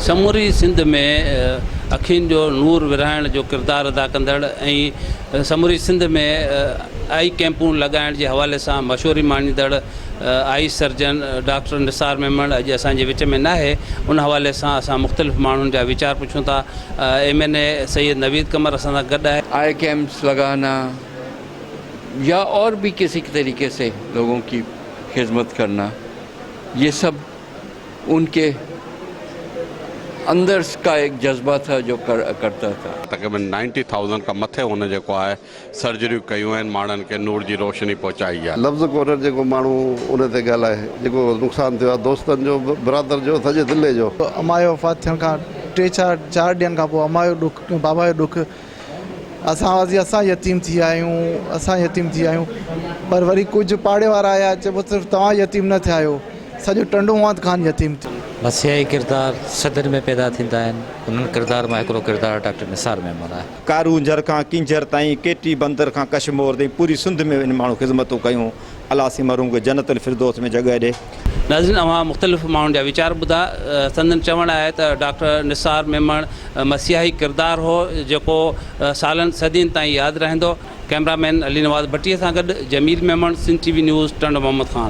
समूरी सिंध में अखियुनि जो नूर विरहाइण जो किरदारु अदा कंदड़ ऐं समूरी सिंध में आई कैंपूं लॻाइण जे हवाले सां मशहूरी माणींदड़ eye surgeon doctor Nisar Memon अॼु असांजे विच में न आहे। उन हवाले सां असां मुख़्तलिफ़ माण्हुनि जा वीचार पुछूं था। MNA सैयद नवीद कमर असां सां गॾु आहे। आई कैंप्स लगाना या और भी किसी तरीके से लोगों की खिदमत करना, ये सब उनके अंदर का एक जज्बा था जो करता था। तक़रीबन 90,000 का मथे हुन जेको आहे सर्जरियूं कयूं आहिनि, माण्हुनि खे नूर जी रोशनी पहुचाई आहे। लफ़्ज़ कोन्ह जेको माण्हू उन ते ॻाल्हाए, जेको नुक़सानु थियो आहे दोस्तनि जो, बिरादर जो, सॼे दिले जो। अमा जो वफ़ात थियण खां 3-4 ॾींहंनि खां पोइ अमा जो ॾुखु, बाबा जो ॾुखु, असां यतीम थी विया आहियूं, पर वरी कुझु पाड़े वारा आया, चइबो सिर्फ़ु तव्हां यतीम न थिया आहियो, सॼो टंडो वांत खान यतीम थियो। मसीहाई किरदार सदन में पैदा थींदा आहिनि, उन्हनि किरदार मां हिकिड़ो किरदारु डॉक्टर निसार मेमण आहे। कारूंझर खां किंजर ताईं, केटी बंदर खां कशमोर ताईं पूरी सिंध में इन माण्हू ख़िदमतूं कयूं। अलाह सिमरूं खे जन्नतुल फिरदौस में जॻह ॾे। नाज़रीन, अवां मुख़्तलिफ़ माण्हुनि जा वीचार ॿुधा। संदन चवणु आहे त डॉक्टर निसार मेमण मसीहाई किरदारु हो जेको सालनि सदियुनि ताईं यादि रहंदो। कैमरामैन अली नवाज़ भट्टीअ सां गॾु जमील मेमण, सिंध TV न्यूज़, टंड मोहम्मद ख़ान।